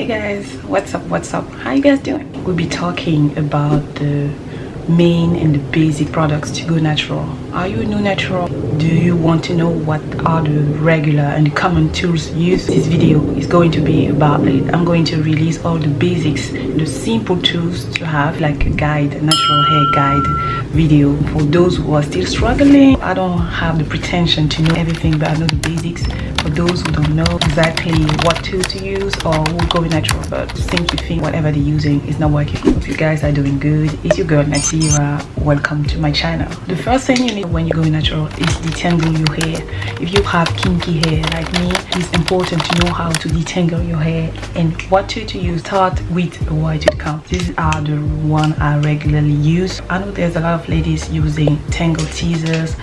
guys, what's up, how you guys doing? We'll be talking about the main and the basic products to go natural. Are you new natural? Do you want to know what are the regular and the common tools used? This video is going to be about it. I'm going to release all the basics, the simple tools to have, like a guide, a natural hair guide video for those who are still struggling. I don't have the pretension to know everything, but I know the basics for those who don't know exactly what tool to use or who go natural but seem to think whatever they're using is not working. Hope you guys are doing good. It's your girl Nativa. Welcome to my channel. The first thing you need when you go natural is detangle your hair. If you have kinky hair like me, it's important to know how to detangle your hair and what tool to use. Start with a wide tooth comb. These are the one I regularly use. I know there's a lot of ladies using tangle teasers,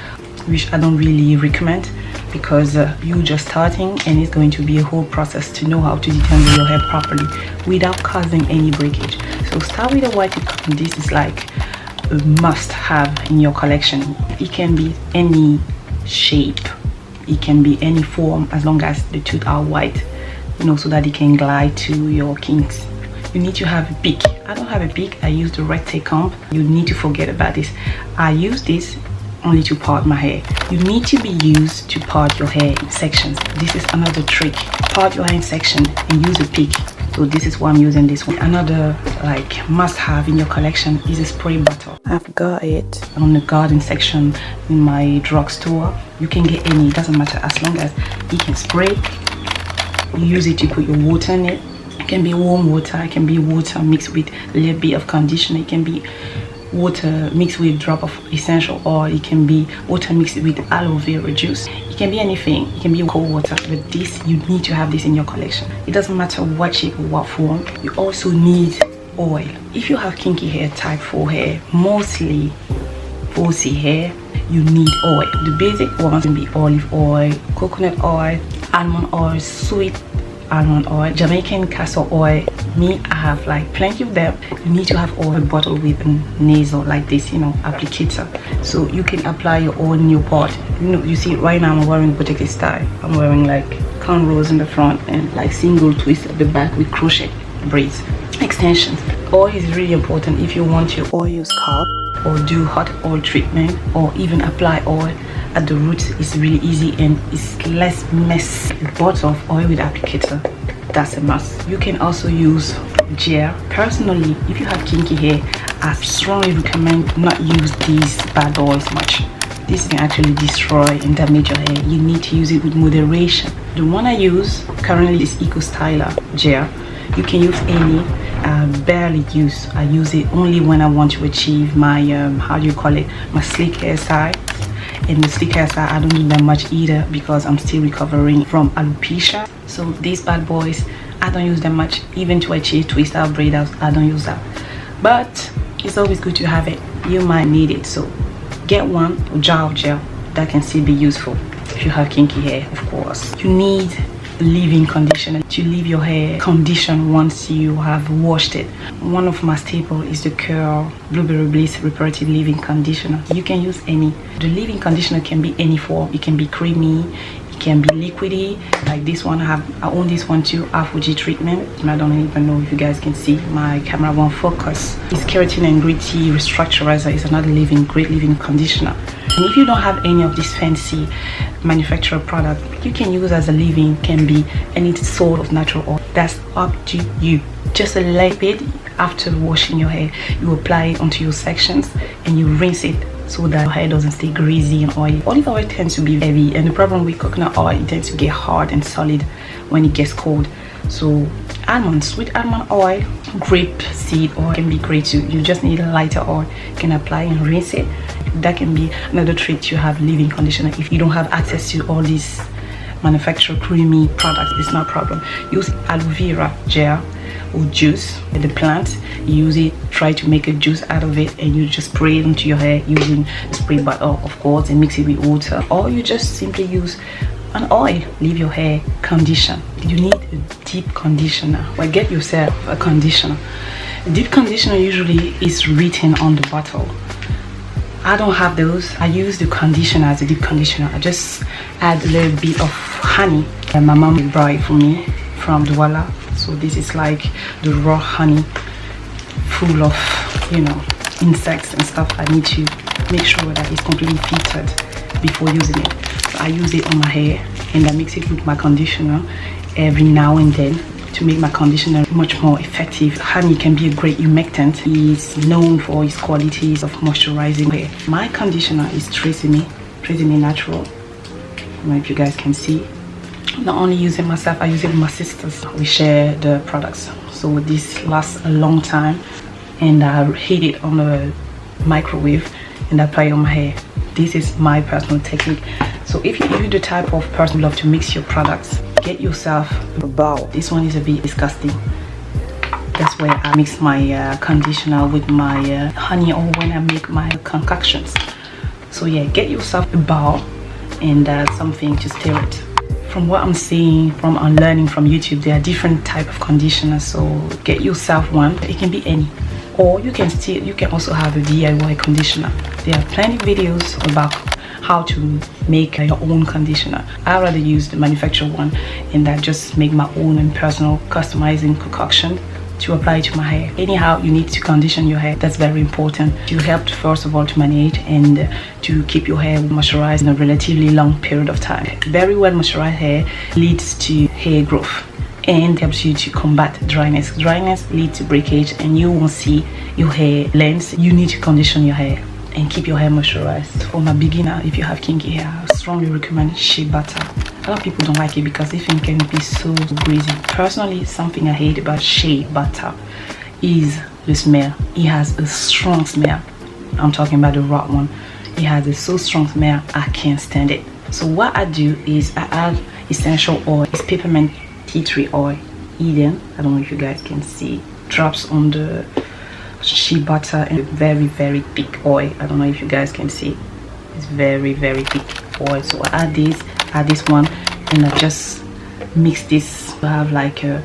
which I don't really recommend because you're just starting and it's going to be a whole process to know how to detangle your hair properly without causing any breakage. So start with a white tooth comb. This is like a must have in your collection. It can be any shape, it can be any form, as long as the tooth are white, you know, so that it can glide to your kinks. You need to have a peak. I don't have a peak. I use the rectangle comb. You need to forget about this. I use this only to part my hair. You need to be used to part your hair in sections. This is another trick. Part your hair in section and use a peak. So this is why I'm using this one. Another like must have in your collection is a spray bottle. I've got it on the garden section in my drugstore. You can get any, it doesn't matter, as long as you can spray. You use it to put your water in it. It can be warm water, it can be water mixed with a little bit of conditioner, it can be water mixed with a drop of essential oil, it can be water mixed with aloe vera juice, it can be anything, it can be cold water. But this, you need to have this in your collection. It doesn't matter what shape or what form. You also need oil. If you have kinky hair, type 4 hair, mostly 4C hair, you need oil. The basic ones can be olive oil, coconut oil, almond oil, sweet almond oil, Jamaican castor oil. Me, I have like plenty of them. You need to have oil bottle with a nasal like this, you know, applicator, so you can apply your oil in your pot. You know, you see right now I'm wearing protective style. I'm wearing like cornrows in the front and like single twist at the back with crochet braids extensions. Oil is really important if you want your oil scalp or do hot oil treatment or even apply oil at the roots. Is really easy and it's less mess. A bottle of oil with applicator, that's a must. You can also use gel. Personally, if you have kinky hair, I strongly recommend not use these bad oils much. This can actually destroy and damage your hair. You need to use it with moderation. The one I use currently is Eco Styler gel. You can use any. I barely use. I use it only when I want to achieve my how do you call it, my sleek hairstyle. And the sleek hairstyle, I don't need that much either because I'm still recovering from alopecia. So these bad boys, I don't use them much. Even to achieve twist out, braid out, I don't use that. But it's always good to have it. You might need it, so get one jar of gel that can still be useful if you have kinky hair, of course. You need leave-in conditioner to leave your hair conditioned once you have washed it. One of my staple is the Curl Blueberry Bliss reparative leave-in conditioner. You can use any. The leave-in conditioner can be any form. It can be creamy, it can be liquidy like this one. I own this one too, Fuji treatment. I don't even know if you guys can see, my camera won't focus. It's keratin and gritty restructurizer. It's another great leave-in conditioner. And if you don't have any of this fancy manufacturer product, you can use as a leave-in, can be any sort of natural oil. That's up to you. Just a little bit after washing your hair, you apply it onto your sections and you rinse it so that your hair doesn't stay greasy and oily. Olive oil tends to be heavy, and the problem with coconut oil, it tends to get hard and solid when it gets cold. So sweet almond oil, grape seed oil can be great too. You just need a lighter oil. You can apply and rinse it. That can be another trick to have leave-in conditioner. If you don't have access to all these manufactured creamy products, it's not a problem. Use aloe vera gel or juice at the plant. You use it, try to make a juice out of it, and you just spray it into your hair using a spray bottle, of course, and mix it with water. Or you just simply use an oil. Leave your hair conditioned. You need a deep conditioner. Well, get yourself a conditioner. A deep conditioner usually is written on the bottle. I don't have those. I use the conditioner as a deep conditioner. I just add a little bit of honey, and my mom brought it for me from Douala. So this is like the raw honey full of, you know, insects and stuff. I need to make sure that it's completely filtered before using it. So I use it on my hair, and I mix it with my conditioner every now and then to make my conditioner much more effective. Honey can be a great humectant. It's known for its qualities of moisturizing hair. My conditioner is Regimen Natural. I don't know if you guys can see. Not only using myself, I use it with my sisters. We share the products, so this lasts a long time, and I heat it on the microwave and I apply it on my hair. This is my personal technique. So if you're the type of person who love to mix your products, get yourself a bowl. This one is a bit disgusting. That's where I mix my conditioner with my honey, or when I make my concoctions. So yeah, get yourself a bowl and something to stir it. From what I'm seeing, I'm learning from YouTube, there are different type of conditioners. So get yourself one. It can be any, or you can also have a DIY conditioner. There are plenty of videos about how to make your own conditioner. I rather use the manufactured one, and I just make my own and personal customizing concoction to apply to my hair. Anyhow, you need to condition your hair. That's very important. You help first of all to manage and to keep your hair moisturized in a relatively long period of time. Very well moisturized hair leads to hair growth and helps you to combat dryness. Dryness leads to breakage, and you won't see your hair lengths. You need to condition your hair and keep your hair moisturized. For my beginner, if you have kinky hair, I strongly recommend shea butter. A lot of people don't like it because they think it can be so greasy. Personally, something I hate about shea butter is the smell. It has a strong smell. I'm talking about the raw one. It has a so strong smell, I can't stand it. So what I do is I add essential oil. It's peppermint tea tree oil, Eden. I don't know if you guys can see. Drops on the shea butter and very thick oil. I don't know if you guys can see. It's very thick oil. So I add this one, and I just mix this to have like a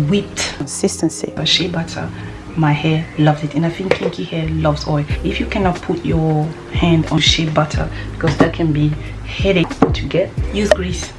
whipped consistency. Shea butter, my hair loves it, and I think kinky hair loves oil. If you cannot put your hand on shea butter, because that can be headache to get, use grease.